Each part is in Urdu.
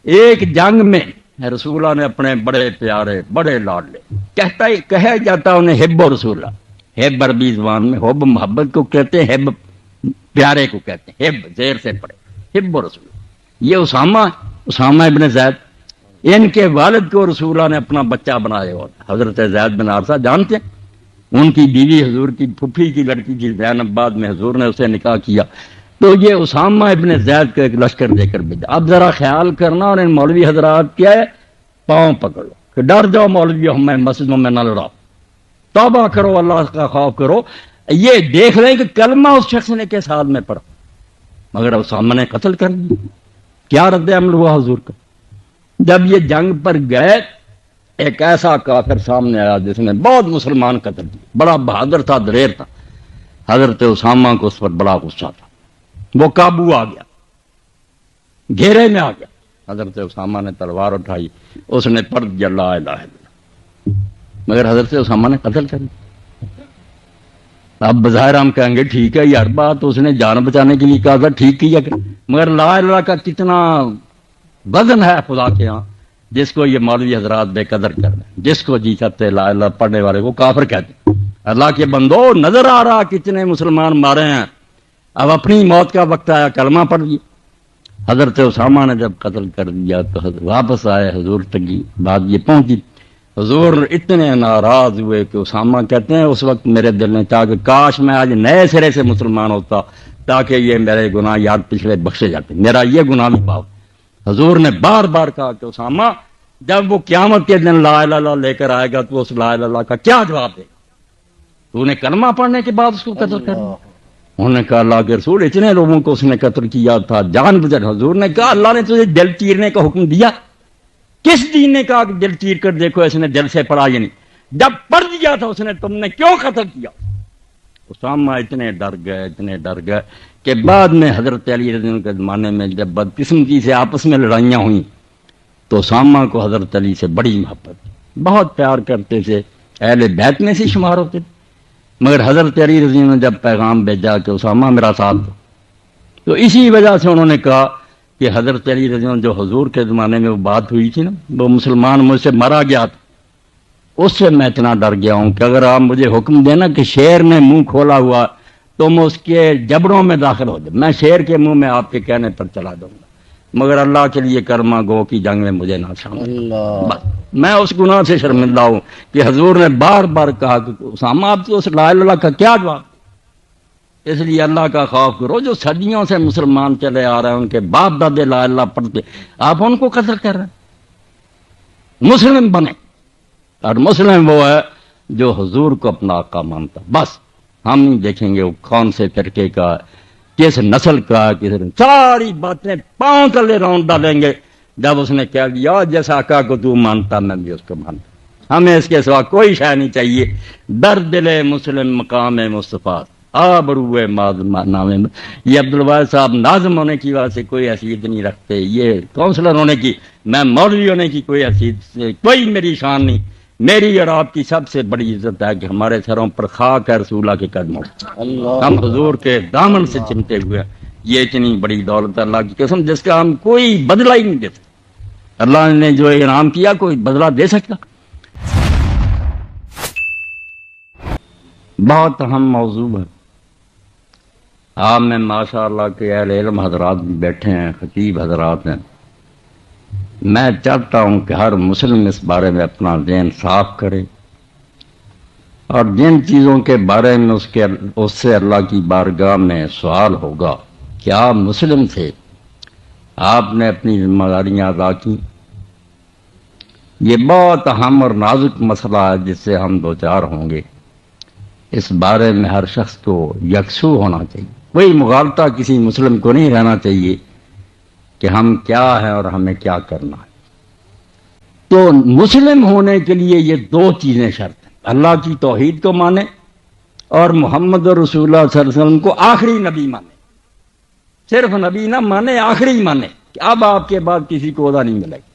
ایک جنگ میں رسول اللہ نے اپنے بڑے پیارے بڑے لاڈلے کہا جاتا انہیں حب و رسول اللہ، حب عربی زبان میں حب محبت کو کہتے ہیں، حب پیارے کو کہتے ہیں، حب زیر سے پڑے حب و رسول اللہ۔ یہ اسامہ ابن زید، ان کے والد کو رسول اللہ نے اپنا بچہ بنایا ہوتا، حضرت زید بن حارثہ جانتے ہیں، ان کی بیوی حضور کی پھپھی کی لڑکی تھی زینب، بعد میں حضور نے اسے نکاح کیا۔ تو یہ اسامہ ابن زید کو ایک لشکر دے کر بھیجا۔ اب ذرا خیال کرنا، اور ان مولوی حضرات کیا ہے، پاؤں پکڑ لو کہ ڈر جاؤ مولوی، ہمیں مسجدوں میں نہ لڑاؤ، توبہ کرو، اللہ کا خوف کرو، یہ دیکھ لیں کہ کلمہ اس شخص نے کے ساتھ میں پڑھا، مگر اسامہ نے قتل کر دیا۔ کیا رد عمل ہوا حضور کا؟ جب یہ جنگ پر گئے، ایک ایسا کافر سامنے آیا جس نے بہت مسلمان قتل کیے، بڑا بہادر تھا، دلیر تھا۔ حضرت اسامہ کو اس پر بڑا غصہ تھا، وہ قابو آ گیا، گھیرے میں آ گیا۔ حضرت اسامہ نے تلوار اٹھائی، اس نے پڑھ دیا لا الہ الا اللہ، مگر حضرت اسامہ نے قتل کر دیا۔ اب بظاہر ہم کہیں گے ٹھیک ہے، یہ ہر بات اس نے جان بچانے کے لیے کہا تھا، ٹھیک کیا کہ، مگر لا الہ الا اللہ کا کتنا وزن ہے خدا کے ہاں، جس کو یہ مولوی حضرات بے قدر کر رہے ہیں، جس کو جی سکتے لا الہ پڑھنے والے کو کافر کہتے ہیں۔ اللہ کے بندو، نظر آ رہا کتنے مسلمان مارے ہیں، اب اپنی موت کا وقت آیا، کلمہ پڑھ لیا۔ حضرت اسامہ نے جب قتل کر دیا تو واپس آئے حضور تک کی بات یہ پہنچی، حضور اتنے ناراض ہوئے کہ اسامہ کہتے ہیں اس وقت میرے دل نے چاہا کہ کاش میں آج نئے سرے سے مسلمان ہوتا تاکہ یہ میرے گناہ یاد پچھلے بخشے جاتے، میرا یہ گناہ بھی پاؤ۔ حضور نے بار بار کہا کہ اسامہ جب وہ قیامت کے دن لا الہ الا اللہ لے کر آئے گا تو اس لا الہ الا اللہ کا کیا جواب دے گا؟ تو نے کلمہ پڑھنے کے بعد اس کو قتل کر دیا۔ انہوں نے کہا اللہ کے رسول اتنے لوگوں کو اس نے قتل کیا تھا جان بوجھ۔ حضور نے کہا اللہ نے تجھے دل چیرنے کا حکم دیا؟ کس دین نے کہا کہ دل چیر کر دیکھو اس نے دل سے پڑھا یا نہیں؟ جب پڑھ دیا تھا اس نے تم نے کیوں قتل کیا؟ اسامہ اتنے ڈر گئے کہ بعد میں حضرت علی رضی اللہ عنہ کے زمانے میں جب بدقسمتی سے آپس میں لڑائیاں ہوئیں تو اسامہ کو حضرت علی سے بڑی محبت، بہت پیار کرتے تھے، اہل بیت میں سے شمار ہوتے تھے، مگر حضرت علی رضی اللہ عنہ نے جب پیغام بھیجا کہ اسامہ میرا ساتھ دو، تو اسی وجہ سے انہوں نے کہا کہ حضرت علی رضی اللہ عنہ جو حضور کے زمانے میں وہ بات ہوئی تھی نا، وہ مسلمان مجھ سے مارا گیا تھا، اس سے میں اتنا ڈر گیا ہوں کہ اگر آپ مجھے حکم دینا کہ شیر نے منہ کھولا ہوا تو میں اس کے جبڑوں میں داخل ہو جاؤں، میں شیر کے منہ میں آپ کے کہنے پر چلا دوں گا، مگر اللہ کے لیے کرما گو کی جنگ میں مجھے نہ شامل۔ میں اس گناہ سے شرمندہ ہوں کہ حضور نے بار بار کہا کہ اسامہ آپ تو اس لا الہ الا اللہ کا کیا جواب؟ اس لیے اللہ کا خوف کرو، جو صدیوں سے مسلمان چلے آ رہے ہیں ان کے باپ دادے لا الہ الا اللہ پڑھتے، آپ ان کو قتل کر رہے ہیں۔ مسلم بنے، اور مسلم وہ ہے جو حضور کو اپنا آقا مانتا۔ بس ہم نہیں دیکھیں گے وہ کون سے فرقے کا، کس نسل کا، ساری باتیں پاؤں تلے راؤنڈ ڈالیں گے جب اس نے کہہ دیا جس آقا کو تو مانتا میں بھی اس کو مانتا، ہمیں اس کے سوا کوئی شے نہیں چاہیے۔ در دل مسلم مقام مصطفیٰ آبروئے نام، یہ عبدالواحد صاحب ناظم ہونے کی وجہ سے کوئی حیثیت نہیں رکھتے، یہ کونسلر ہونے کی، میں مولوی ہونے کی کوئی حیثیت، کوئی میری شان نہیں۔ میری اور آپ کی سب سے بڑی عزت ہے کہ ہمارے سروں پر خاک ہے رسول اللہ کے قدموں، ہم حضور کے دامن سے چمٹے ہوئے ہیں۔ یہ اتنی بڑی دولت اللہ کی قسم جس کا ہم کوئی بدلہ ہی نہیں دیتے۔ اللہ نے جو انعام کیا کوئی بدلہ دے سکتا؟ بہت اہم موضوع ہے۔ آپ میں ماشاء اللہ کے اہل علم حضرات بھی بیٹھے ہیں، خطیب حضرات ہیں، میں چاہتا ہوں کہ ہر مسلم اس بارے میں اپنا ذہن صاف کرے، اور جن چیزوں کے بارے میں اس سے اللہ کی بارگاہ میں سوال ہوگا کہ آپ مسلم تھے، آپ نے اپنی ذمہ داریاں ادا کی، یہ بہت اہم اور نازک مسئلہ ہے جس سے ہم دوچار ہوں گے۔ اس بارے میں ہر شخص کو یکسو ہونا چاہیے، کوئی مغالطہ کسی مسلم کو نہیں رہنا چاہیے کہ ہم کیا ہیں اور ہمیں کیا کرنا ہے۔ تو مسلم ہونے کے لیے یہ دو چیزیں شرط ہیں، اللہ کی توحید کو مانے اور محمد رسول اللہ صلی اللہ علیہ وسلم کو آخری نبی مانے، صرف نبی نہ مانے، آخری مانے کہ اب آپ کے بعد کسی کو عہدہ نہیں ملے گا۔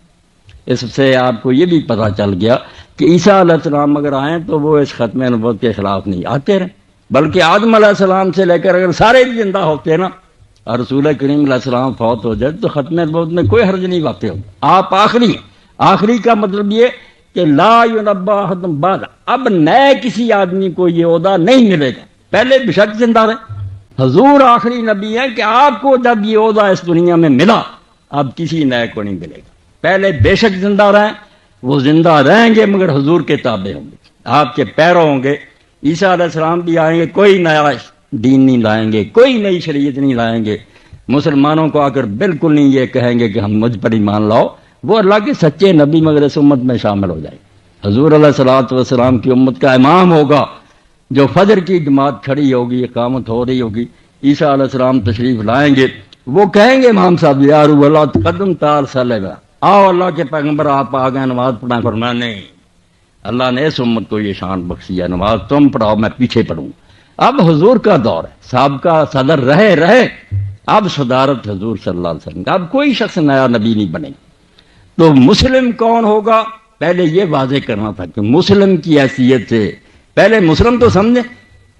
اس سے آپ کو یہ بھی پتہ چل گیا کہ عیسیٰ علیہ السلام اگر آئیں تو وہ اس ختم نبوت کے خلاف نہیں آتے رہے، بلکہ آدم علیہ السلام سے لے کر اگر سارے بھی زندہ ہوتے نا اور رسول کریم علیہ السلام فوت ہو جائے تو ختم نبوت میں کوئی حرج نہیں واقع ہوگا. آپ آخری ہیں. آخری کا مطلب یہ کہ لا ینبا احد بعد، اب نئے کسی آدمی کو یہ عہدہ نہیں ملے گا. پہلے بے شک زندہ رہے. حضور آخری نبی ہیں کہ آپ کو جب یہ عہدہ اس دنیا میں ملا اب کسی نئے کو نہیں ملے گا. پہلے بے شک زندہ رہیں، وہ زندہ رہیں گے مگر حضور کے تابع ہوں گے، آپ کے پیرو ہوں گے. عیسیٰ علیہ السلام بھی آئیں گے، کوئی نیا دین نہیں لائیں گے، کوئی نئی شریعت نہیں لائیں گے. مسلمانوں کو آ کر بالکل نہیں یہ کہیں گے کہ ہم مجھ پر ایمان لاؤ. وہ اللہ کے سچے نبی مگر اس امت میں شامل ہو جائے. حضور علیہ الصلوۃ والسلام کی امت کا امام ہوگا جو فجر کی جماعت کھڑی ہوگی، اقامت ہو رہی ہوگی، عیسیٰ علیہ السلام تشریف لائیں گے. وہ کہیں گے امام صاحب یا روح اللہ تقدم تار صلی، آؤ اللہ کے پیغمبر آپ آ گئے نماز پڑھنا. فرمایا نہیں، اللہ نے اس امت کو یہ شان بخشی ہے، نماز تم پڑھاؤ میں پیچھے پڑھوں. اب حضور کا دور ہے، سابقہ صدر رہے اب صدارت حضور صلی اللہ علیہ وسلم کا. اب کوئی شخص نیا نبی نہیں بنے. تو مسلم کون ہوگا پہلے یہ واضح کرنا تھا کہ مسلم کی حیثیت سے پہلے مسلم تو سمجھے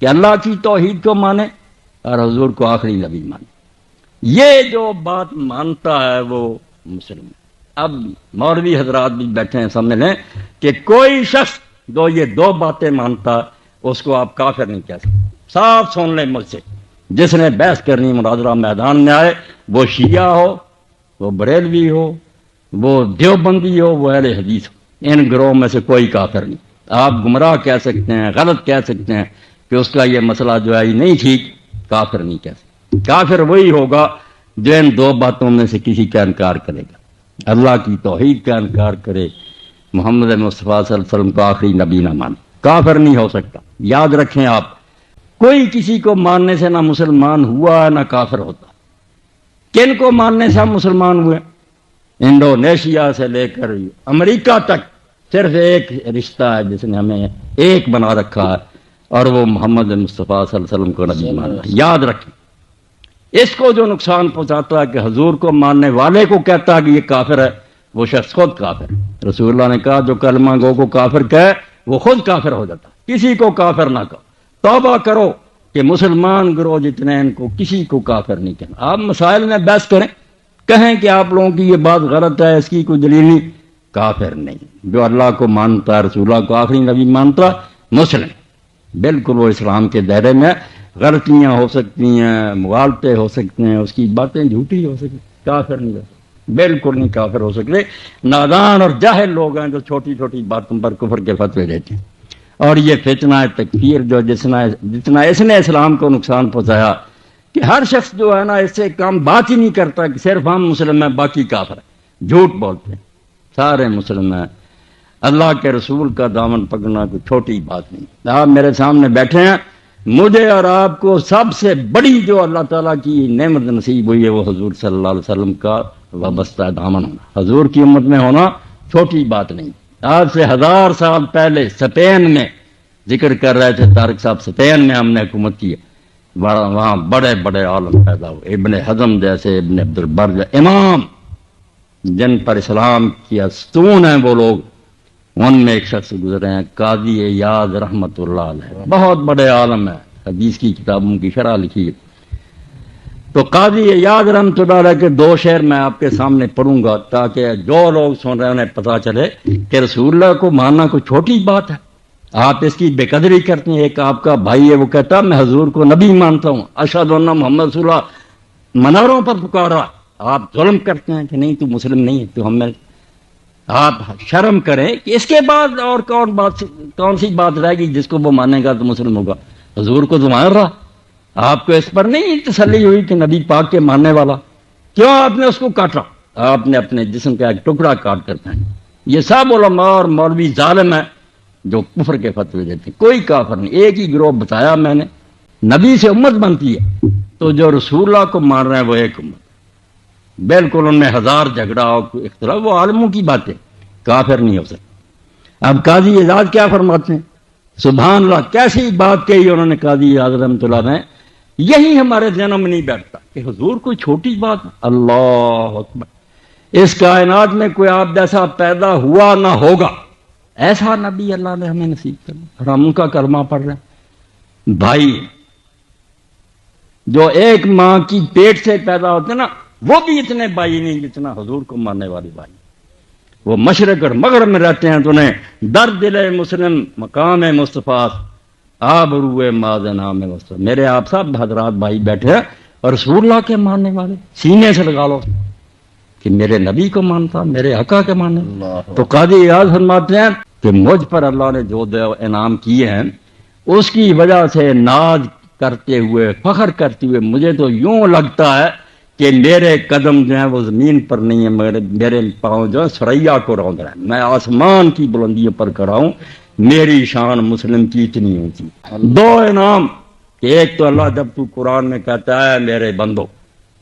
کہ اللہ کی توحید کو مانے اور حضور کو آخری نبی مانے. یہ جو بات مانتا ہے وہ مسلم ہے. اب مولوی حضرات بھی بیٹھے ہیں سامنے لیں کہ کوئی شخص جو یہ دو باتیں مانتا اس کو آپ کافر نہیں کہہ سکتے. صاف سن لیں مجھ سے، جس نے بحث کرنی مناظرہ میدان میں آئے، وہ شیعہ ہو، وہ بریلوی ہو، وہ دیوبندی ہو، وہ اہل حدیث ہو، ان گروہ میں سے کوئی کافر نہیں. آپ گمراہ کہہ سکتے ہیں، غلط کہہ سکتے ہیں کہ اس کا یہ مسئلہ جو ہے نہیں ٹھیک، کافر نہیں کہہ سکتے. کافر وہی ہوگا جو ان دو باتوں میں سے کسی کا انکار کرے گا. اللہ کی توحید کا انکار کرے، محمد مصطفیٰ صلی اللہ علیہ وسلم کو آخری نبی نہ مانے، کافر نہیں ہو سکتا. یاد رکھیں آپ، کوئی کسی کو ماننے سے نہ مسلمان ہوا نہ کافر ہوتا. کن کو ماننے سے ہم مسلمان ہوئے؟ انڈونیشیا سے لے کر امریکہ تک صرف ایک رشتہ ہے جس نے ہمیں ایک بنا رکھا ہے، اور وہ محمد مصطفیٰ صلی اللہ علیہ وسلم کو نبی ماننا. یاد رکھیں، اس کو جو نقصان پہنچاتا ہے کہ حضور کو ماننے والے کو کہتا ہے کہ یہ کافر ہے، وہ شخص خود کافر ہے. رسول اللہ نے کہا جو کلمہ گو کو کافر کہے وہ خود کافر ہو جاتا. کسی کو کافر نہ کہو. توبہ کرو کہ مسلمان گروہ جتنے ان کو کسی کو کافر نہیں کہنا. آپ مسائل میں بحث کریں، کہیں کہ آپ لوگوں کی یہ بات غلط ہے، اس کی کوئی دلیل نہیں. کافر نہیں. جو اللہ کو مانتا ہے، رسول اللہ کو آخری نبی مانتا ہے، مسلم بالکل وہ اسلام کے دائرے میں. غلطیاں ہو سکتی ہیں، مغالطے ہو سکتے ہیں، اس کی باتیں جھوٹی ہو سکتی، کافر نہیں ہو سکتے، بالکل نہیں کافر ہو سکتے. نادان اور جاہل لوگ ہیں جو چھوٹی چھوٹی باتوں پر کفر کے فتوے دیتے ہیں. اور یہ فتنہ تکفیر جو جتنا اس نے اسلام کو نقصان پہنچایا کہ ہر شخص جو ہے نا اس سے کام بات ہی نہیں کرتا کہ صرف ہم مسلم ہیں باقی کافر ہیں. جھوٹ بولتے ہیں، سارے مسلم ہیں. اللہ کے رسول کا دامن پکڑنا کوئی چھوٹی بات نہیں. آپ میرے سامنے بیٹھے ہیں، مجھے اور آپ کو سب سے بڑی جو اللہ تعالیٰ کی نعمت نصیب ہوئی ہے وہ حضور صلی اللہ علیہ وسلم کا وابستہ دامن ہونا. حضور کی امت میں ہونا چھوٹی بات نہیں. آج سے 1000 سال پہلے اسپین میں ذکر کر رہے تھے طارق صاحب، اسپین میں ہم نے حکومت کی ہے، وہاں بڑے بڑے عالم پیدا ہوئے، ابن حزم جیسے، ابن عبد البر جیسے امام جن پر اسلام کی ستون ہیں وہ لوگ. ان میں ایک شخص گزرے ہیں قاضی ایاز رحمت اللہ علیہ، بہت بڑے عالم ہیں، حدیث کی کتابوں کی شرح لکھی ہے. تو قاضی ایاز رحمت اللہ علیہ کے 2 شعر میں آپ کے سامنے پڑھوں گا تاکہ جو لوگ سن رہے ہیں انہیں پتہ چلے کہ رسول اللہ کو ماننا کوئی چھوٹی بات ہے. آپ اس کی بے قدری کرتے ہیں. ایک آپ کا بھائی ہے وہ کہتا میں حضور کو نبی مانتا ہوں، اشہد ان محمد رسول اللہ، مناروں پر پکارا. آپ ظلم کرتے ہیں کہ نہیں تو مسلم نہیں ہے تو ہمیں. آپ شرم کریں کہ اس کے بعد اور کون سی بات رہے گی جس کو وہ مانے گا تو مسلم ہوگا. حضور کو تو مان رہا، آپ کو اس پر نہیں تسلی ہوئی کہ نبی پاک کے ماننے والا. کیوں آپ نے اس کو کاٹا؟ آپ نے اپنے جسم کا ایک ٹکڑا کاٹ کر پہنا. یہ سب علماء اور مولوی ظالم ہیں جو کفر کے فتوے دیتے ہیں. کوئی کافر نہیں. ایک ہی گروہ بتایا میں نے، نبی سے امت بنتی ہے تو جو رسول اللہ کو مان رہے ہیں وہ ایک امت. بالکل ان میں 1000 جھگڑا ہو اختلاف، وہ عالموں کی باتیں، کافر نہیں ہو سکتے. اب قاضی اعجاز کیا فرماتے ہیں؟ سبحان اللہ، کیسی بات کہی انہوں نے قاضی اعجاز رحمۃ اللہ نے. یہی ہمارے ذہنوں میں نہیں بیٹھتا کہ حضور کوئی چھوٹی بات. اللہ اکبر، اس کائنات میں کوئی آپ جیسا پیدا ہوا نہ ہوگا، ایسا نبی اللہ نے ہمیں نصیب کرنا. اور ہم ان کا کلمہ پڑھ رہے ہیں. بھائی جو ایک ماں کی پیٹ سے پیدا ہوتے نا وہ بھی اتنے بھائی نہیں جتنا حضور کو ماننے والے بھائی. وہ مشرق اور مغرب میں رہتے ہیں تو انہیں در دل مسلم مقام مصطفیٰ آبروئے ماذ نام مصطفیٰ. میرے آپ سب حضرات بھائی بیٹھے ہیں اور رسول اللہ کے ماننے والے سینے سے لگا لو کہ میرے نبی کو مانتا میرے آقا کے ماننے. تو قاضی اعاز فرماتے ہیں کہ مجھ پر اللہ نے جو انعام کیے ہیں اس کی وجہ سے ناز کرتے ہوئے فخر کرتے ہوئے مجھے تو یوں لگتا ہے کہ میرے قدم جو ہیں وہ زمین پر نہیں ہیں مگر میرے پاؤں جو ہے سریا کو رونگ رہے ہیں. میں آسمان کی بلندیوں پر کھڑا ہوں. میری شان مسلم کی اتنی اونچی. دو انعام کہ ایک تو اللہ جب تو قرآن میں کہتا ہے میرے بندو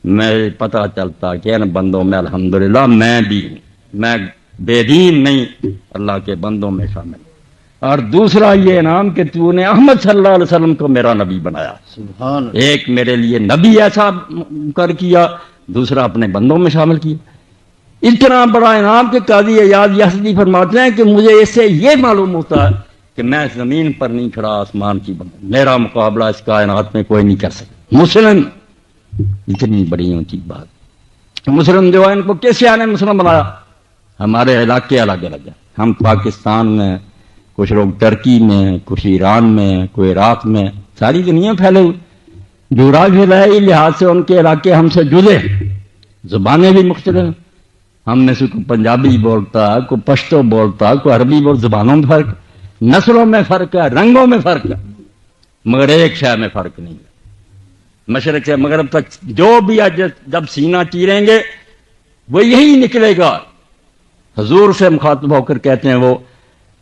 میں پتہ چلتا کہ ان بندوں میں الحمدللہ میں بھی ہوں. میں بے دین نہیں اللہ کے بندوں میں شامل ہوں. اور دوسرا یہ انعام کہ تو نے احمد صلی اللہ علیہ وسلم کو میرا نبی بنایا. سبحان. ایک میرے لیے نبی ایسا کر کیا دوسرا اپنے بندوں میں شامل کیا. اتنا بڑا انعام کہ قاضی اعاز یزدی فرماتے ہیں کہ مجھے اس سے یہ معلوم ہوتا ہے کہ میں زمین پر نہیں کھڑا آسمان کی بندوں. میرا مقابلہ اس کائنات میں کوئی نہیں کر سکتا. مسلم اتنی بڑی اونچی بات. مسلم جو ہے ان کو کس نے مسلم بنایا؟ ہمارے علاقے الگ الگ ہیں. ہم پاکستان میں کچھ لوگ ٹرکی میں کچھ ایران میں کوئی عراق میں ساری دنیا پھیلے ہوئے. جغرافیائی لحاظ سے ان کے علاقے ہم سے جدے زبانیں بھی مختلف ہیں. ہم میں سے کوئی پنجابی بولتا ہے کوئی پشتو بولتا ہے کوئی عربی بولتا. زبانوں میں فرق نسلوں میں فرق ہے رنگوں میں فرق ہے مگر ایک شے میں فرق نہیں ہے. مشرق سے مغرب تک جو بھی جب سینہ چیریں گے وہ یہی نکلے گا. حضور سے مخاطب ہو کر کہتے ہیں وہ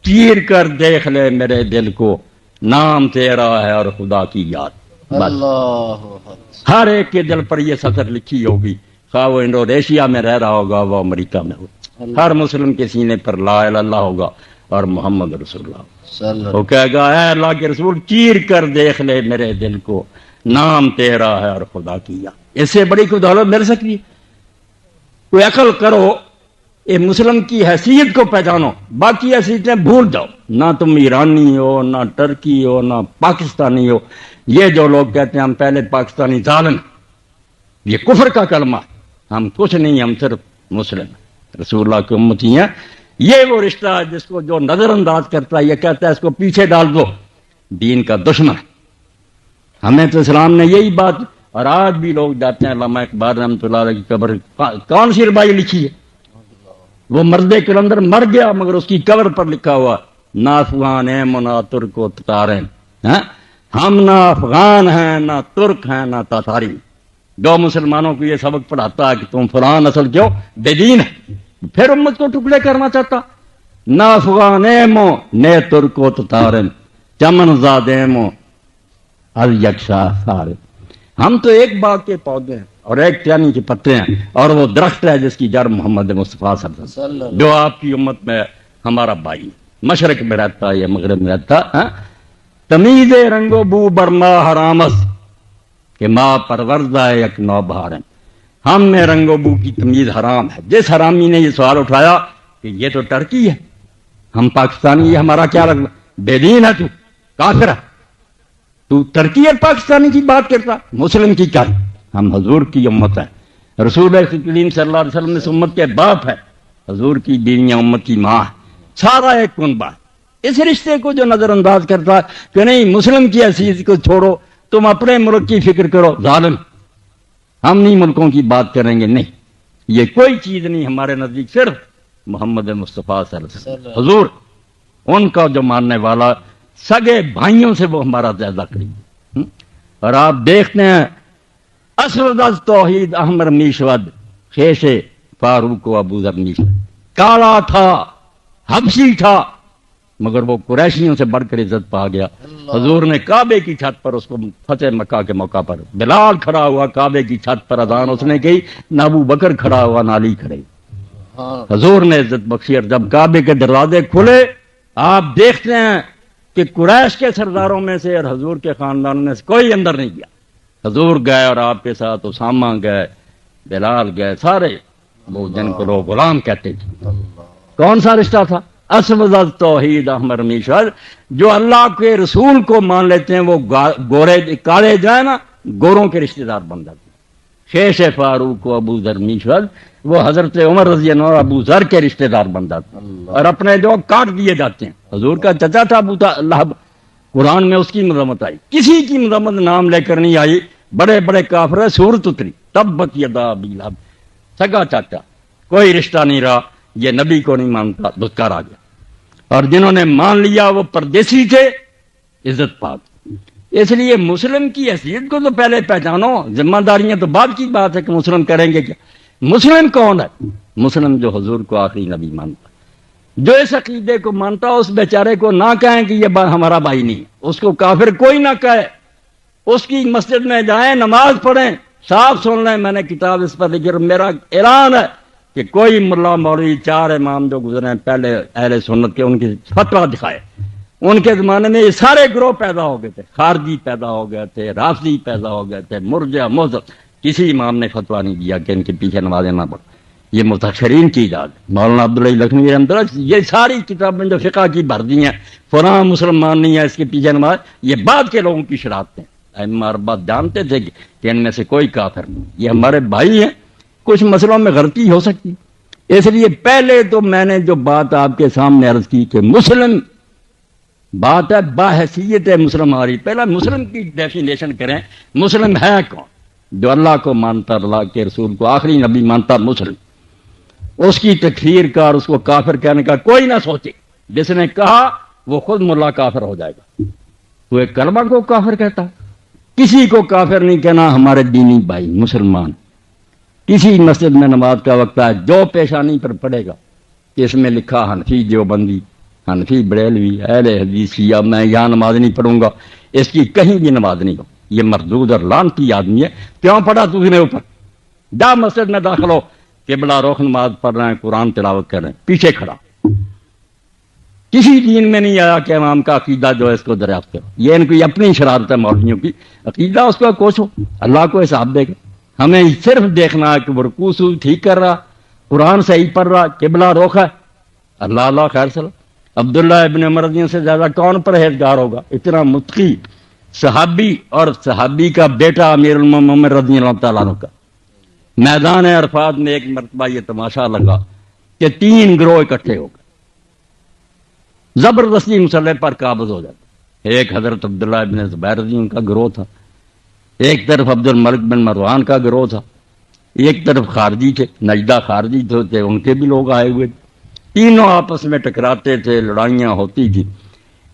چیر کر دیکھ لے میرے دل کو نام تیرا ہے اور خدا کی یاد. ہر ایک کے دل پر یہ سطر لکھی ہوگی خواہ وہ انڈونیشیا میں رہ رہا ہوگا وہ امریکہ میں ہوگا. ہر مسلم کے سینے پر لا الہ الا اللہ ہوگا اور محمد رسول اللہ. وہ کہے گا اے اللہ کے رسول چیر کر دیکھ لے میرے دل کو نام تیرا ہے اور خدا کی یاد. اس سے بڑی کوئی دولت مل سکتی ہے؟ کوئی عقل کرو یہ مسلم کی حیثیت کو پہچانو باقی حیثیتیں بھول جاؤ. نہ تم ایرانی ہو نہ ٹرکی ہو نہ پاکستانی ہو. یہ جو لوگ کہتے ہیں ہم پہلے پاکستانی ظالم یہ کفر کا کلمہ. ہم کچھ نہیں ہم صرف مسلم رسول اللہ کی امتی ہیں. یہ وہ رشتہ ہے جس کو جو نظر انداز کرتا ہے یہ کہتا ہے اس کو پیچھے ڈال دو دین کا دشمن. ہمیں تو اسلام نے یہی بات. اور آج بھی لوگ جاتے ہیں علامہ اقبال رحمۃ اللہ علیہ کی قبر کون سی ربائی لکھی ہے؟ وہ مرد کلندر مر گیا مگر اس کی قبر پر لکھا ہوا نہ افغان ہیں نہ ترک و تتار ہیں. ہم نہ افغان ہیں نہ ترک ہیں نہ تاتاری. جو مسلمانوں کو یہ سبق پڑھاتا ہے کہ تم فلاں نسل کیوں بے دین ہے پھر امت کو ٹکڑے کرنا چاہتا. نہ افغان مو نہ ترک و تتار چمن زادے مو از یکشا سارے. ہم تو ایک باغ کے پودے ہیں اور ایک ٹہنی کے پتے ہیں اور وہ درخت ہے جس کی جڑ محمد مصطفیٰ صلی اللہ علیہ وسلم جو آپ کی امت میں ہمارا بھائی مشرق میں رہتا ہے یا مغرب میں رہتا ہے. تمیز رنگ و بو برما حرامس کہ ماں پروردہ یک نو بہار. ہم میں رنگ و بو کی تمیز حرام ہے. جس حرامی نے یہ سوال اٹھایا کہ یہ تو ٹرکی ہے ہم پاکستانی یہ ہمارا کیا لگنا بے دین ہے تو کافر ہے تو ترکی اور پاکستانی کی بات کرتا مسلم کی کیا. ہم حضور کی امت ہے. رسول کریم صلی اللہ علیہ وسلم اس امت کے باپ ہے. حضور کی بیویاں امت کی ماں ہے. سارا ایک کنبہ ہے. اس رشتے کو جو نظر انداز کرتا ہے کہ نہیں مسلم کی حیثیت کو چھوڑو تم اپنے ملک کی فکر کرو ظالم. ہم نہیں ملکوں کی بات کریں گے نہیں. یہ کوئی چیز نہیں ہمارے نزدیک صرف محمد مصطفیٰ صلی اللہ علیہ وسلم حضور ان کا جو ماننے والا سگے بھائیوں سے وہ ہمارا زیادہ قریب. اور آپ دیکھتے ہیں اسود از توحید احمر میشود خیش فاروق و ابو ذر میشود. کالا تھا حبشی تھا مگر وہ قریشیوں سے بڑھ کر عزت پا گیا. حضور نے کعبے کی چھت پر اس کو فتح مکہ کے موقع پر بلال کھڑا ہوا کعبے کی چھت پر اذان اس نے کی نہ ابو بکر کھڑا ہوا نہ علی کھڑے. حضور نے عزت بخشی. اور جب کعبے کے دروازے کھلے آپ دیکھتے ہیں کہ قریش کے سرداروں میں سے اور حضور کے خاندان میں سے کوئی اندر نہیں گیا. حضور گئے اور آپ کے ساتھ اسامہ گئے بلال گئے سارے وہ جن کو لوگ غلام کہتے تھے. کون سا رشتہ تھا؟ اسود از توحید احمر میشود. جو اللہ کے رسول کو مان لیتے ہیں وہ گورے کالے جو ہے نا گوروں کے رشتہ دار بن جاتے ہیں۔ شیش فاروق و ابو ذر میشد وہ حضرت عمر رضی اللہ عنہ ابو ذر کے رشتہ دار بن جاتے ہیں اور اپنے جو کاٹ دیے جاتے ہیں۔ حضور کا چچا تھا ابو لہب، قرآن میں اس کی مذمت آئی، کسی کی مذمت نام لے کر نہیں آئی۔ بڑے بڑے کافر سورت اتری تبت یدا ابی لہب، سگا چاچا، کوئی رشتہ نہیں رہا، یہ نبی کو نہیں مانتا، دھتکار آ گیا۔ اور جنہوں نے مان لیا وہ پردیسی تھے، عزت پاک۔ اس لیے مسلم کی حیثیت کو تو پہلے پہچانو، ذمہ داریاں تو بعد کی بات ہے کہ مسلم کریں گے کیا۔ مسلم کون ہے؟ مسلم جو حضور کو آخری نبی مانتا، جو اس عقیدے کو مانتا، اس بیچارے کو نہ کہیں کہ یہ ہمارا بھائی نہیں، اس کو کافر کوئی نہ کہے، اس کی مسجد میں جائیں، نماز پڑھیں، صاف سن لیں، میں نے کتاب اس پر لکھی، میرا اعلان ہے کہ کوئی ملا مولوی 4 امام جو گزرے ہیں پہلے اہل سنت کے، ان کی فتویٰ دکھائے۔ ان کے زمانے میں یہ سارے گروہ پیدا ہو گئے تھے، خارجی پیدا ہو گئے تھے، رافضی پیدا ہو گئے تھے، مرجع معتزلہ، کسی امام نے فتویٰ نہیں دیا کہ ان کے پیچھے نمازیں نہ پڑھ، یہ متاخرین کی ایجاد ہے۔ مولانا عبداللہ لکھنوی رحمۃ اللہ، یہ ساری کتابیں جو فقہ کی بھر دی ہیں، فلاں مسلمان نہیں ہے اس کے پیچھے نماز، یہ بعد کے لوگوں کی شرارتیں ہیں۔ ائمہ اربعہ جانتے تھے کہ ان میں سے کوئی کافر نہیں، یہ ہمارے بھائی ہیں، کچھ مسئلوں میں غلطی ہو سکتی، اس لیے پہلے تو میں نے جو بات آپ کے سامنے عرض کی کہ مسلم بات ہے، باحیثیت ہے مسلم ہماری، پہلا مسلم کی ڈیفینیشن کریں، مسلم ہے کون؟ جو اللہ کو مانتا، اللہ کے رسول کو آخری نبی مانتا، مسلم۔ اس کی تکفیر کا اور اس کو کافر کہنے کا کوئی نہ سوچے، جس نے کہا وہ خود ملا کافر ہو جائے گا۔ تو ایک کلمہ کو کافر کہتا ہے، کسی کو کافر نہیں کہنا، ہمارے دینی بھائی مسلمان۔ کسی مسجد میں نماز کا وقت ہے، جو پیشانی پر پڑے گا کہ اس میں لکھا حنفی دیوبندی، حنفی بریلوی، اہل حدیث شیعہ، میں یہاں نماز نہیں پڑھوں گا، اس کی کہیں بھی نماز نہیں ہو، یہ مردود اور لعنتی آدمی ہے۔ کیوں پڑھا تو نے اوپر؟ جا مسجد میں داخل ہو، قبلہ رخ نماز پڑھ رہے ہیں، قرآن تلاوت کر رہے ہیں، پیچھے کھڑا۔ کسی دین میں نہیں آیا کہ امام کا عقیدہ جو ہے اس کو دریافت کرو، یہ ان کی اپنی شرارت ہے مولویوں کی۔ عقیدہ اس کو کوشو، اللہ کو حساب دے گا۔ ہمیں صرف دیکھنا ہے کہ وہ رکوع سجود ٹھیک کر رہا، قرآن صحیح پڑھ رہا، قبلہ رخ ہے، اللہ اللہ خیر صلاح۔ عبداللہ ابن عمر رضی اللہ سے زیادہ کون پرہیزگار ہوگا؟ اتنا متقی صحابی، اور صحابی کا بیٹا امیر المومنین رضی اللہ تعالیٰ عنہ کا۔ میدان عرفات میں ایک مرتبہ یہ تماشا لگا کہ 3 گروہ اکٹھے ہو گئے، زبردستی مسلح پر قابض ہو جاتے۔ ایک حضرت عبداللہ ابن زبیر رضی اللہ کا گروہ تھا، ایک طرف عبد الملک بن مروان کا گروہ تھا، ایک طرف خارجی تھے، نجدہ خارجی تھے، ان کے بھی لوگ آئے ہوئے تھے۔ تینوں آپس میں ٹکراتے تھے، لڑائیاں ہوتی تھی۔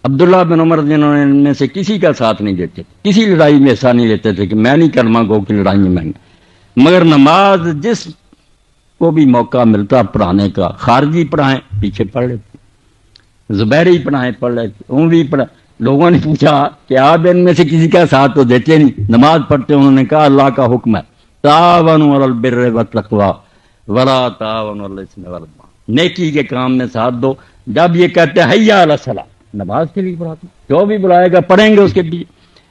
عبداللہ بن عمر رضی اللہ عنہ ان میں سے کسی کا ساتھ نہیں دیتے، کسی لڑائی میں ایسا نہیں لیتے تھے کہ میں نہیں کلمہ گو کی لڑائی میں، مگر نماز جس کو بھی موقع ملتا پڑھانے کا، خارجی پڑھائیں پیچھے پڑھ لیتے، زبیری پڑھائیں پڑھ لیتے، اون بھی پڑھا۔ لوگوں نے پوچھا کہ آپ ان میں سے کسی کا ساتھ تو دیتے نہیں، نماز پڑھتے، انہوں نے کہا اللہ کا حکم ہے تعاونوا علی البر والتقوی ولا تعاونوا علی الاثم والعدوان، نیکی کے کام میں ساتھ دو۔ جب یہ کہتے ہیں حی علی الصلاۃ، نماز کے لیے بلاتے، جو بھی بلائے گا پڑھیں گے اس کے پیچھے۔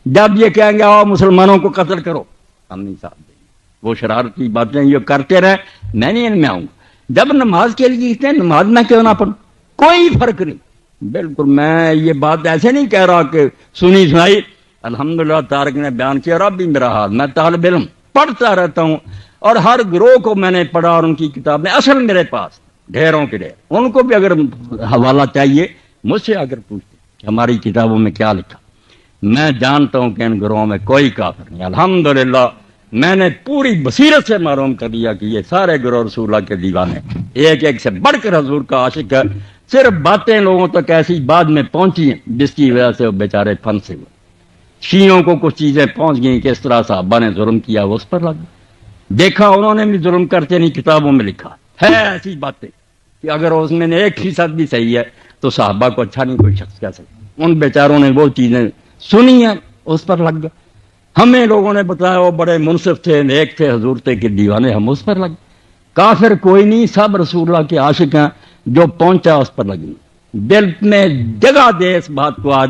جب یہ کہیں گے آؤ مسلمانوں کو قتل کرو، ہم نہیں ساتھ دیں گے۔ وہ شرارتی باتیں یہ کرتے رہے، میں نہیں ان میں آؤں گا۔ جب نماز کے لیے کہتے ہیں نماز میں کیوں نہ پڑھوں، کوئی فرق نہیں۔ بالکل میں یہ بات ایسے نہیں کہہ رہا کہ سنی سنائی، الحمدللہ طارق نے بیان کیا، اور اب بھی میرا حال، میں طالب علم پڑھتا رہتا ہوں، اور ہر گروہ کو میں نے پڑھا، اور ان کی کتابیں اصل میرے پاس ڈھیروں کے ڈھیر، ان کو بھی اگر حوالہ چاہیے مجھ سے اگر پوچھتے کہ ہماری کتابوں میں کیا لکھا، میں جانتا ہوں کہ ان گروہوں میں کوئی کافر نہیں۔ الحمدللہ میں نے پوری بصیرت سے معلوم کر لیا کہ یہ سارے گروہ رسول اللہ کے دیوانے، ایک ایک سے بڑھ کر حضور کا عاشق ہے۔ صرف باتیں لوگوں تک ایسی بعد میں پہنچی ہیں جس کی وجہ سے وہ بیچارے پھنسے ہوئے۔ شیعوں کو کچھ چیزیں پہنچ گئیں کہ اس طرح صحابہ نے ظلم کیا، وہ اس پر لگ گئے۔ دیکھا انہوں نے بھی ظلم کرتے نہیں، کتابوں میں لکھا ہے ایسی باتیں کہ اگر اس میں 1% بھی صحیح ہے تو صحابہ کو اچھا نہیں کوئی شخص کہہ سکتا۔ ان بیچاروں نے وہ چیزیں سنی ہیں، اس پر لگ گئے۔ ہمیں لوگوں نے بتایا وہ بڑے منصف تھے، نیک تھے، حضور تھے کہ دیوانے، ہم اس پر لگ گئے۔ کافر کوئی نہیں، سب رسول اللہ کے عاشق ہیں، جو پہنچا اس پر لگی۔ دل میں جگہ دے اس بات کو۔ آج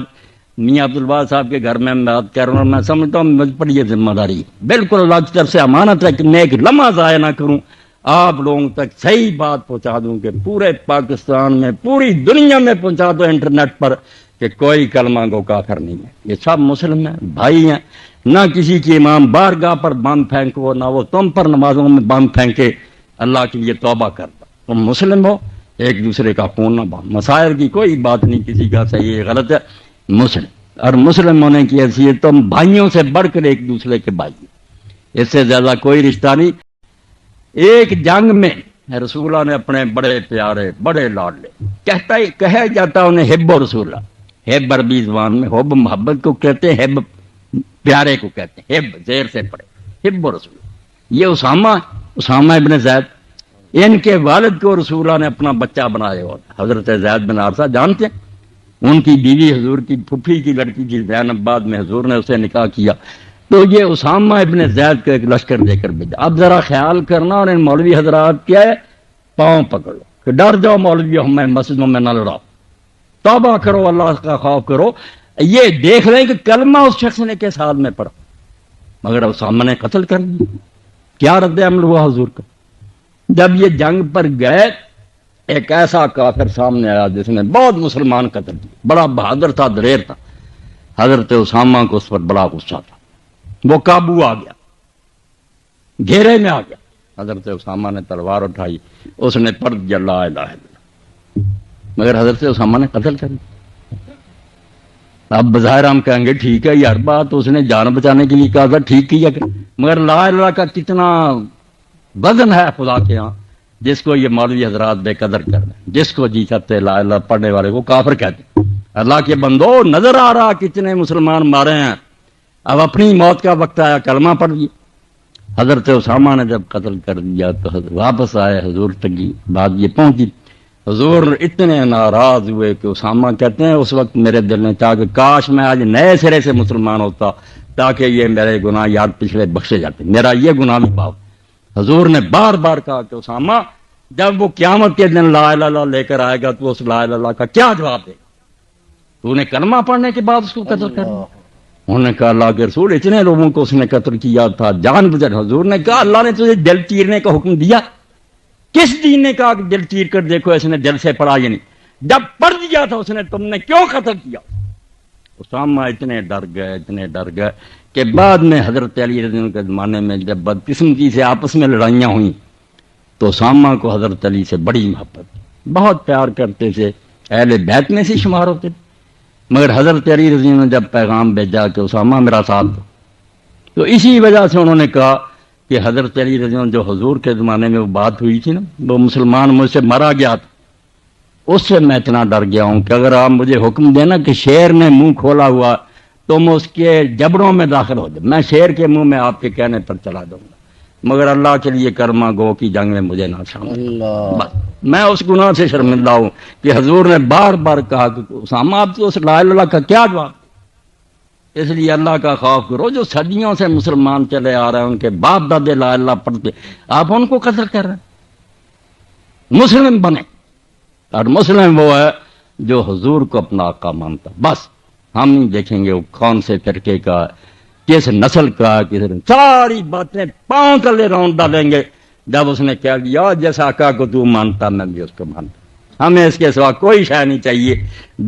میاں عبدالباز صاحب کے گھر میں بات کر رہا ہوں، میں سمجھتا ہوں مجھ پر یہ ذمہ داری ہے، بالکل اللہ کی طرف سے امانت ہے کہ میں ایک لمحہ ضائع نہ کروں، آپ لوگوں تک صحیح بات پہنچا دوں کہ پورے پاکستان میں، پوری دنیا میں پہنچا دو انٹرنیٹ پر کہ کوئی کلمہ گو کافر نہیں ہے، یہ سب مسلم ہیں، بھائی ہیں۔ نہ کسی کی امام بارگاہ پر بم پھینکو، نہ وہ تم پر نمازوں میں بم پھینکے، اللہ کے لیے توبہ کرتا، تم مسلم ہو، ایک دوسرے کا خون نہ بہاؤ، مسائل کی کوئی بات نہیں کسی کا صحیح ہے غلط ہے، مسلم اور مسلم ہونے کی حیثیت تم بھائیوں سے بڑھ کر ایک دوسرے کے بھائی، اس سے زیادہ کوئی رشتہ نہیں۔ ایک جنگ میں رسول اللہ نے اپنے بڑے پیارے بڑے لاڈلے کہا جاتا انہیں حب و رسول اللہ، حب عربی زبان میں حب محبت کو کہتے ہیں، حب پیارے کو کہتے ہیں، حب زیر سے پڑے حب و رسول اللہ۔ یہ اسامہ ابن زید، ان کے والد کو رسول اللہ نے اپنا بچہ بنایا ہوا تھا، حضرت زید بن حارثہ جانتے ہیں، ان کی بیوی حضور کی پھپھی کی لڑکی کی زینب، بعد میں حضور نے اسے نکاح کیا، تو یہ اسامہ ابن زید کو ایک لشکر دے کر بھیجا۔ اب ذرا خیال کرنا، اور ان مولوی حضرات کیا ہے، پاؤں پکڑ لو کہ ڈر جاؤ مولوی، ہمیں مسجدوں میں نہ لڑاؤ، توبہ کرو، اللہ کا خوف کرو، یہ دیکھ لیں کہ کلمہ اس شخص نے کس حال میں پڑھا، مگر اسامہ نے قتل کر دیا۔ کیا رد عمل ہوا حضور کا؟ جب یہ جنگ پر گئے، ایک ایسا کافر سامنے آیا جس نے بہت مسلمان قتل کیے، بڑا بہادر تھا، دلیر تھا، حضرت اسامہ کو اس پر بڑا غصہ تھا، وہ قابو آ گیا، گھیرے میں آ گیا، حضرت اسامہ نے تلوار اٹھائی، اس نے پڑھ دیا لا الہ الا اللہ، مگر حضرت اسامہ نے قتل کر دیا۔ اب بظاہر ہم کہیں گے ٹھیک ہے یار، بات اس نے جان بچانے کے لیے کہا تھا، ٹھیک کیا کہ، مگر لا الہ الا اللہ کا کتنا وزن ہے خدا کے ہاں، جس کو یہ مولوی حضرات بے قدر کر رہے ہیں، جس کو جی چاہتے لا الہ الا اللہ پڑھنے والے کو کافر کہتے ہیں۔ اللہ کے بندو، نظر آ رہا کتنے مسلمان مارے ہیں، اب اپنی موت کا وقت آیا، کلمہ پڑھ لیا۔ حضرت اسامہ نے جب قتل کر دیا تو واپس آئے، حضور تک بات یہ پہنچی، حضور اتنے ناراض ہوئے کہ اسامہ کہتے ہیں اس وقت میرے دل نے چاہا کہ کاش میں آج نئے سرے سے مسلمان ہوتا تاکہ یہ میرے گناہ یاد پچھلے بخشے جاتے، میرا یہ گناہ بھی پاؤ۔ حضور نے بار بار کہا کہ اسامہ جب وہ قیامت کے دن لا الہ الا اللہ لے کر آئے گا تو اس لا الہ الا اللہ کا کیا جواب دے گا؟ تو نے کلمہ پڑھنے کے بعد اس کو قتل کر دیا۔ انہوں نے کہا اللہ کے رسول اتنے لوگوں کو اس نے قتل کیا تھا جان بوجھ۔ حضور نے کہا اللہ نے تجھے دل چیرنے کا حکم دیا؟ کس دین نے کہا کہ دل چیر کر دیکھو، اس نے دل سے پڑھا یا نہیں؟ جب پڑھ دیا تھا اس نے، تم نے کیوں قتل کیا؟ اسامہ اتنے ڈر گئے کہ بعد میں حضرت علی رضی اللہ عنہ کے زمانے میں جب بدقسمتی سے آپس میں لڑائیاں ہوئیں تو اسامہ کو حضرت علی سے بڑی محبت، بہت پیار کرتے تھے، اہل بیت میں سے شمار ہوتے تھے، مگر حضرت علی رضی اللہ عنہ نے جب پیغام بھیجا کہ اسامہ میرا ساتھ دو، تو اسی وجہ سے انہوں نے کہا کہ حضرت علی رضی اللہ عنہ جو حضور کے زمانے میں وہ بات ہوئی تھی نا، وہ مسلمان مجھ سے مرا گیا تھا، اس سے میں اتنا ڈر گیا ہوں کہ اگر آپ مجھے حکم دینا کہ شیر نے منہ کھولا ہوا تو میں اس کے جبڑوں میں داخل ہو جاؤں، میں شیر کے منہ میں آپ کے کہنے پر چلا دوں گا، مگر اللہ کے لیے کرما گو کی جنگ میں مجھے نہ شامل، میں اس گناہ سے شرمندہ ہوں کہ حضور نے بار بار کہا کہ اسامہ آپ تو اس لا الہ الا اللہ کا کیا جواب؟ اس لیے اللہ کا خوف کرو، جو صدیوں سے مسلمان چلے آ رہے ہیں ان کے باپ دادے لا الہ الا اللہ پڑھتے، آپ ان کو قتل کر رہے ہیں۔ مسلم بنے، اور مسلم وہ ہے جو حضور کو اپنا آقا مانتا، بس ہم نہیں دیکھیں گے وہ کون سے فرقے کا، کس نسل کا، کس، ساری باتیں پاؤں تلے راؤنڈ ڈالیں گے جب اس نے کہہ دیا جس آقا کو تو مانتا میں بھی اس کو مانتا، ہمیں اس کے سوا کوئی شے نہیں چاہیے۔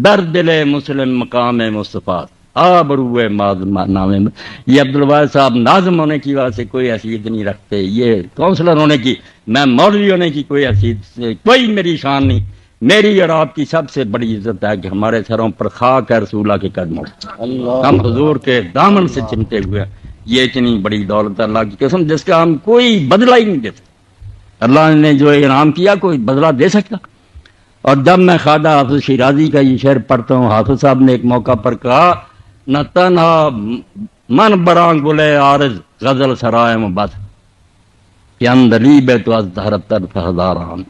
در دل مسلم مقام مصطفیٰ آبروئے نامے میں، یہ عبدالواحد صاحب ناظم ہونے کی وجہ سے کوئی حیثیت نہیں رکھتے، یہ کونسلر ہونے کی، میں مولوی ہونے کی کوئی حیثیت سے کوئی میری شان نہیں، میری اور آپ کی سب سے بڑی عزت ہے کہ ہمارے سروں پر خاک ہے رسول اللہ کے قدموں، ہم حضور کے دامن سے چمٹے ہوئے ہیں، یہ اتنی بڑی دولت اللہ کی قسم جس کا ہم کوئی بدلہ ہی نہیں دے سکتے۔ اللہ نے جو انعام کیا کوئی بدلہ دے سکتا؟ اور جب میں خواجہ حافظ شیرازی کا یہ شعر پڑھتا ہوں، حافظ صاحب نے ایک موقع پر کہا نہ تنہا من براں گلے عارض غزل سرائے بس کہ اندلیب تو از دہرت طرف ہزاران،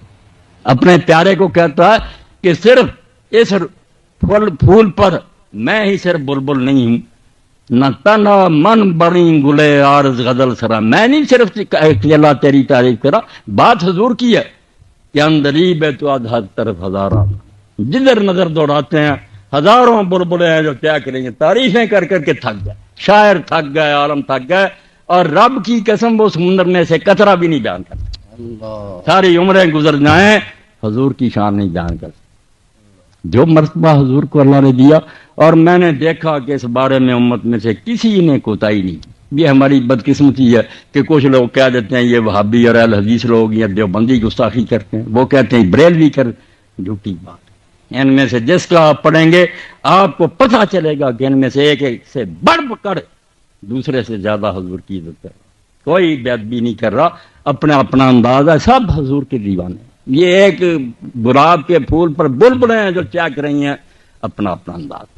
اپنے پیارے کو کہتا ہے کہ صرف اس پھول پر میں ہی صرف بلبل نہیں ہوں، نہ تنہا من بڑی گلے عارض غزل سرا، میں نہیں صرف اللہ تیری تعریف کرا، بات حضور کی ہے کہ اندلیب تو از طرف ہزاران، جدھر نظر دوڑاتے ہیں ہزاروں بلبلیں ہیں جو کیا کریں گے، تعریفیں کر کر کے تھک گئے، شاعر تھک گئے، عالم تھک گئے، اور رب کی قسم وہ سمندر میں سے قطرہ بھی نہیں بیان کرتے، ساری عمریں گزر جائیں حضور کی شان نہیں بیان کرتے۔ جو مرتبہ حضور کو اللہ نے دیا. اور میں نے دیکھا کہ اس بارے میں امت میں سے کسی نے کوتاہی نہیں کی. یہ ہماری بدقسمتی ہے کہ کچھ لوگ کہہ دیتے ہیں یہ وہابی اور اہل حدیث لوگ یا دیوبندی گستاخی کرتے ہیں، وہ کہتے ہیں بریلوی کر. جھوٹی بات. ان میں سے جس کا آپ پڑھیں گے آپ کو پتہ چلے گا کہ ان میں سے ایک سے بڑھ کر دوسرے سے زیادہ حضور کی عزت کر رہا. کوئی بے ادبی نہیں کر رہا، اپنا اپنا انداز ہے، سب حضور کے دیوانے. یہ ایک گلاب کے پھول پر بلبلیں ہیں جو چہک رہی ہیں، اپنا اپنا انداز.